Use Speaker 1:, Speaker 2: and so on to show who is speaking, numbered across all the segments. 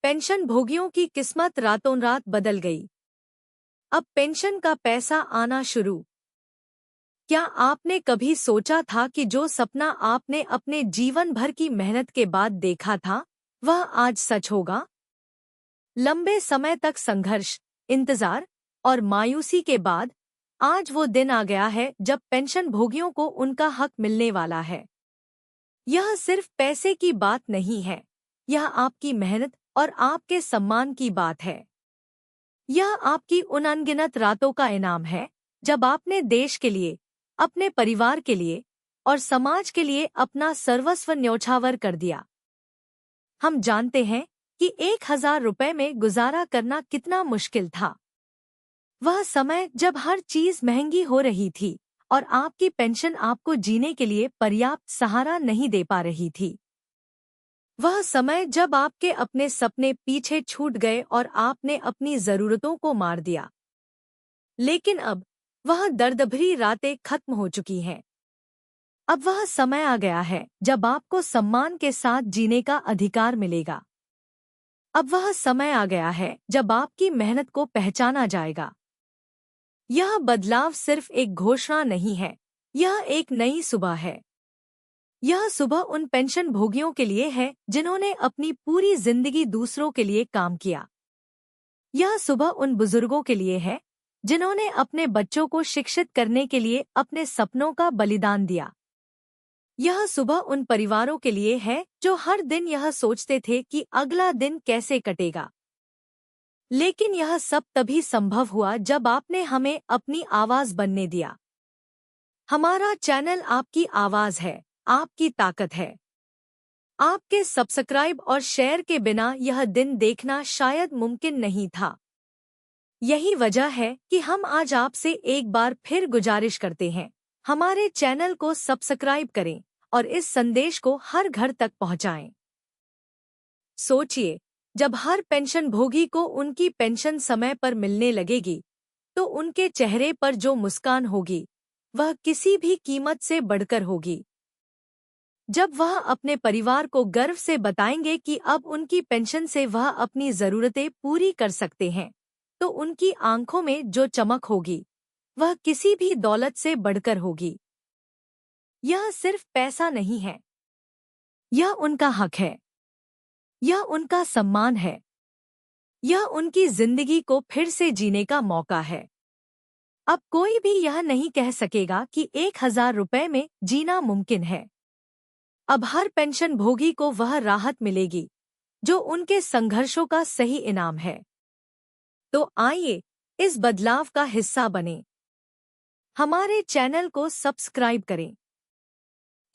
Speaker 1: Pension भोगियों की किस्मत रातों रात बदल गई। अब पेंशन का पैसा आना शुरू। क्या आपने कभी सोचा था कि जो सपना आपने अपने जीवन भर की मेहनत के बाद देखा था, वह आज सच होगा? लंबे समय तक संघर्ष, इंतजार और मायूसी के बाद आज वो दिन आ गया है जब पेंशन भोगियों को उनका हक मिलने वाला है। यह सिर्फ पैसे की बात नहीं है, यह आपकी मेहनत और आपके सम्मान की बात है। यह आपकी उन अनगिनत रातों का इनाम है जब आपने देश के लिए, अपने परिवार के लिए और समाज के लिए अपना सर्वस्व न्यौछावर कर दिया। हम जानते हैं कि 1,000 रुपए में गुजारा करना कितना मुश्किल था। वह समय जब हर चीज महंगी हो रही थी और आपकी पेंशन आपको जीने के लिए पर्याप्त सहारा नहीं दे पा रही थी। वह समय जब आपके अपने सपने पीछे छूट गए और आपने अपनी जरूरतों को मार दिया। लेकिन अब वह दर्द भरी रातें खत्म हो चुकी हैं। अब वह समय आ गया है जब आपको सम्मान के साथ जीने का अधिकार मिलेगा। अब वह समय आ गया है जब आपकी मेहनत को पहचाना जाएगा। यह बदलाव सिर्फ एक घोषणा नहीं है, यह एक नई सुबह है। यह सुबह उन पेंशन भोगियों के लिए है जिन्होंने अपनी पूरी जिंदगी दूसरों के लिए काम किया। यह सुबह उन बुजुर्गों के लिए है जिन्होंने अपने बच्चों को शिक्षित करने के लिए अपने सपनों का बलिदान दिया। यह सुबह उन परिवारों के लिए है जो हर दिन यह सोचते थे कि अगला दिन कैसे कटेगा। लेकिन यह सब तभी संभव हुआ जब आपने हमें अपनी आवाज बनने दिया। हमारा चैनल आपकी आवाज है, आपकी ताकत है। आपके सब्सक्राइब और शेयर के बिना यह दिन देखना शायद मुमकिन नहीं था। यही वजह है कि हम आज आपसे एक बार फिर गुजारिश करते हैं, हमारे चैनल को सब्सक्राइब करें और इस संदेश को हर घर तक पहुंचाएं। सोचिए, जब हर पेंशन भोगी को उनकी पेंशन समय पर मिलने लगेगी, तो उनके चेहरे पर जो मुस्कान होगी, वह किसी भी कीमत से बढ़कर होगी। जब वह अपने परिवार को गर्व से बताएंगे कि अब उनकी पेंशन से वह अपनी जरूरतें पूरी कर सकते हैं, तो उनकी आंखों में जो चमक होगी, वह किसी भी दौलत से बढ़कर होगी। यह सिर्फ पैसा नहीं है, यह उनका हक है, यह उनका सम्मान है, यह उनकी जिंदगी को फिर से जीने का मौका है। अब कोई भी यह नहीं कह सकेगा कि 1,000 रुपए में जीना मुमकिन है। अब हर पेंशन भोगी को वह राहत मिलेगी जो उनके संघर्षों का सही इनाम है। तो आइए इस बदलाव का हिस्सा बने। हमारे चैनल को सब्सक्राइब करें।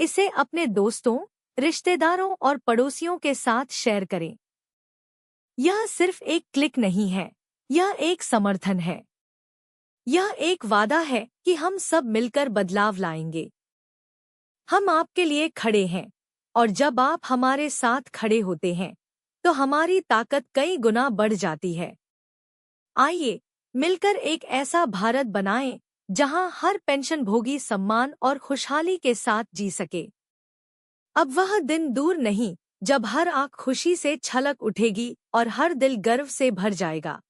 Speaker 1: इसे अपने दोस्तों, रिश्तेदारों और पड़ोसियों के साथ शेयर करें। यह सिर्फ एक क्लिक नहीं है, यह एक समर्थन है। यह एक वादा है कि हम सब मिलकर बदलाव लाएंगे। हम आपके लिए खड़े हैं, और जब आप हमारे साथ खड़े होते हैं, तो हमारी ताकत कई गुना बढ़ जाती है। आइए मिलकर एक ऐसा भारत बनाएं जहां हर पेंशन भोगी सम्मान और खुशहाली के साथ जी सके। अब वह दिन दूर नहीं जब हर आंख खुशी से छलक उठेगी और हर दिल गर्व से भर जाएगा।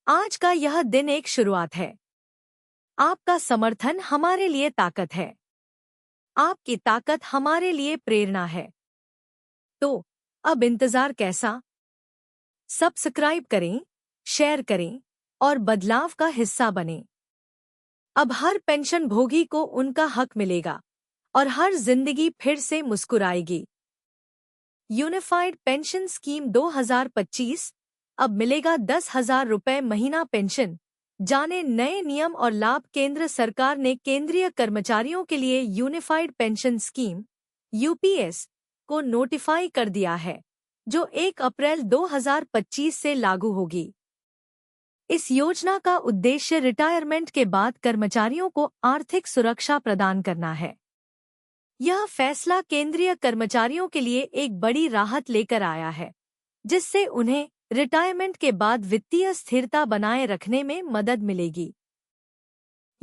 Speaker 1: आज का यह दिन एक शुरुआत है। आपका समर्थन हमारे लिए ताकत है। आपकी ताकत हमारे लिए प्रेरणा है। तो अब इंतजार कैसा? सब्सक्राइब करें, शेयर करें और बदलाव का हिस्सा बनें। अब हर पेंशन भोगी को उनका हक मिलेगा और हर जिंदगी फिर से मुस्कुराएगी। यूनिफाइड पेंशन स्कीम 2025 अब मिलेगा 10,000 रुपए महीना पेंशन। जाने नए नियम और लाभ। केंद्र सरकार ने केंद्रीय कर्मचारियों के लिए यूनिफाइड पेंशन स्कीम यूपीएस को नोटिफाई कर दिया है, जो 1 अप्रैल 2025 से लागू होगी। इस योजना का उद्देश्य रिटायरमेंट के बाद कर्मचारियों को आर्थिक सुरक्षा प्रदान करना है। यह फैसला केंद्रीय कर्मचारियों के लिए एक बड़ी राहत लेकर आया है, जिससे उन्हें रिटायरमेंट के बाद वित्तीय स्थिरता बनाए रखने में मदद मिलेगी।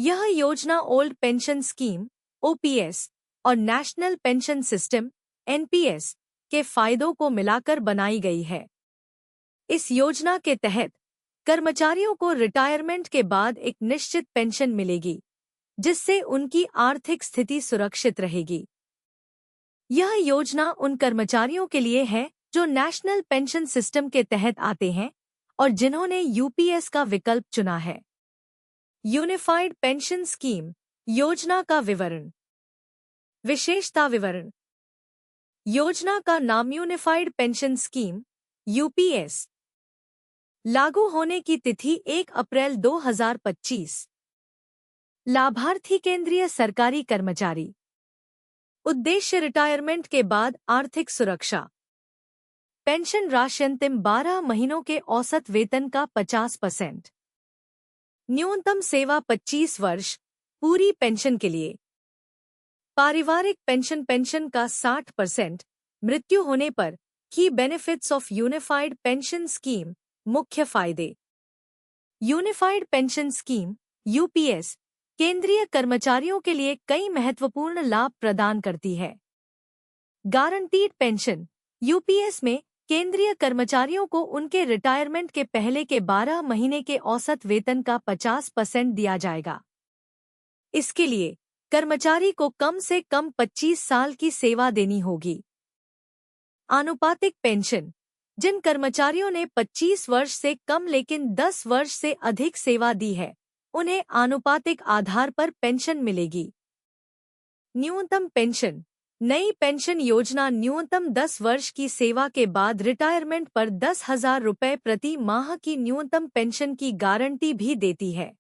Speaker 1: यह योजना ओल्ड पेंशन स्कीम ओपीएस और नेशनल पेंशन सिस्टम एनपीएस के फायदों को मिलाकर बनाई गई है। इस योजना के तहत कर्मचारियों को रिटायरमेंट के बाद एक निश्चित पेंशन मिलेगी, जिससे उनकी आर्थिक स्थिति सुरक्षित रहेगी। यह योजना उन कर्मचारियों के लिए है जो नेशनल पेंशन सिस्टम के तहत आते हैं और जिन्होंने यूपीएस का विकल्प चुना है। यूनिफाइड पेंशन स्कीम योजना का विवरण। विशेषता विवरण। योजना का नाम यूनिफाइड पेंशन स्कीम यूपीएस। लागू होने की तिथि 1 अप्रैल 2025। लाभार्थी केंद्रीय सरकारी कर्मचारी। उद्देश्य रिटायरमेंट के बाद आर्थिक सुरक्षा। पेंशन राशि अंतिम 12 महीनों के औसत वेतन का 50%। न्यूनतम सेवा 25 वर्ष पूरी पेंशन के लिए। पारिवारिक पेंशन का 60%। मृत्यु होने पर key benefits of unified pension scheme. मुख्य फायदे। यूनिफाइड पेंशन स्कीम यूपीएस केंद्रीय कर्मचारियों के लिए कई महत्वपूर्ण लाभ प्रदान करती है। गारंटीड पेंशन यूपीएस में केंद्रीय कर्मचारियों को उनके रिटायरमेंट के पहले के 12 महीने के औसत वेतन का 50% दिया जाएगा। इसके लिए कर्मचारी को कम से कम 25 साल की सेवा देनी होगी। आनुपातिक पेंशन जिन कर्मचारियों ने 25 वर्ष से कम लेकिन 10 वर्ष से अधिक सेवा दी है, उन्हें आनुपातिक आधार पर पेंशन मिलेगी। न्यूनतम पेंशन नई पेंशन योजना न्यूनतम 10 वर्ष की सेवा के बाद रिटायरमेंट पर 10,000 रुपये प्रति माह की न्यूनतम पेंशन की गारंटी भी देती है।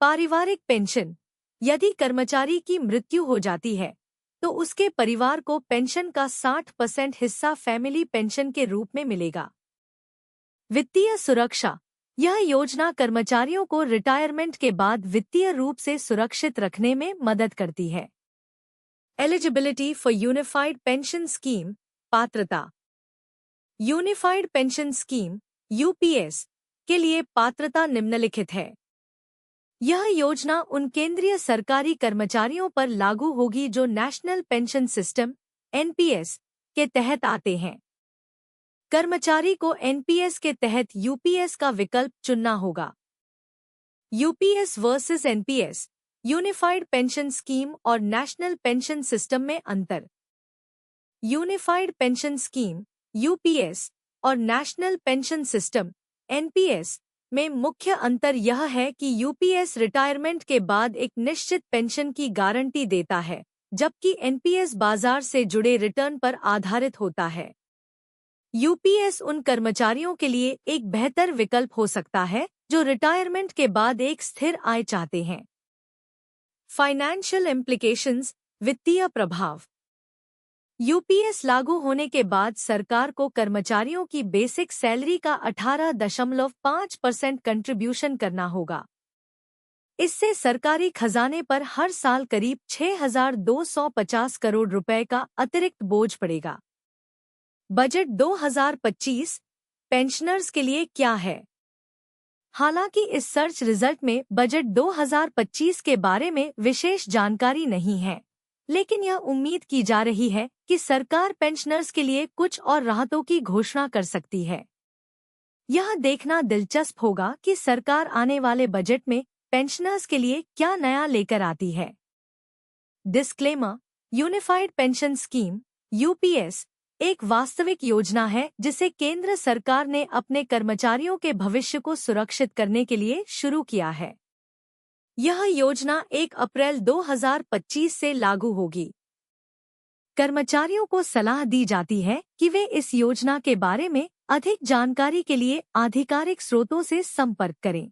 Speaker 1: पारिवारिक पेंशन यदि कर्मचारी की मृत्यु हो जाती है तो उसके परिवार को पेंशन का 60% हिस्सा फैमिली पेंशन के रूप में मिलेगा। वित्तीय सुरक्षा यह योजना कर्मचारियों को रिटायरमेंट के बाद वित्तीय रूप से सुरक्षित रखने में मदद करती है। Eligibility for unified pension scheme पात्रता। यूनिफाइड पेंशन स्कीम यूपीएस के लिए पात्रता निम्नलिखित है। यह योजना उन केंद्रीय सरकारी कर्मचारियों पर लागू होगी जो नेशनल पेंशन सिस्टम एनपीएस के तहत आते हैं। कर्मचारी को एनपीएस के तहत यूपीएस का विकल्प चुनना होगा। UPS versus NPS unified pension scheme और नेशनल पेंशन सिस्टम में अंतर। यूनिफाइड पेंशन स्कीम यूपीएस और नेशनल पेंशन सिस्टम एनपीएस में मुख्य अंतर यह है कि यूपीएस रिटायरमेंट के बाद एक निश्चित पेंशन की गारंटी देता है, जबकि एनपीएस बाजार से जुड़े रिटर्न पर आधारित होता है। यूपीएस उन कर्मचारियों के लिए एक बेहतर विकल्प हो सकता है जो रिटायरमेंट के बाद एक स्थिर आय चाहते हैं। फाइनेंशियल इम्प्लीकेशंस वित्तीय प्रभाव। यूपीएस लागू होने के बाद सरकार को कर्मचारियों की बेसिक सैलरी का 18.5% कंट्रीब्यूशन करना होगा। इससे सरकारी खजाने पर हर साल करीब 6,250 करोड़ रुपए का अतिरिक्त बोझ पड़ेगा। बजट 2025 पेंशनर्स के लिए क्या है? हालांकि इस सर्च रिजल्ट में बजट 2025 के बारे में विशेष जानकारी नहीं है, लेकिन यह उम्मीद की जा रही है कि सरकार पेंशनर्स के लिए कुछ और राहतों की घोषणा कर सकती है। यह देखना दिलचस्प होगा कि सरकार आने वाले बजट में पेंशनर्स के लिए क्या नया लेकर आती है। Disclaimer: unified pension scheme UPS एक वास्तविक योजना है जिसे केंद्र सरकार ने अपने कर्मचारियों के भविष्य को सुरक्षित करने के लिए शुरू किया है। यह योजना 1 अप्रैल 2025 से लागू होगी। कर्मचारियों को सलाह दी जाती है कि वे इस योजना के बारे में अधिक जानकारी के लिए आधिकारिक स्रोतों से संपर्क करें।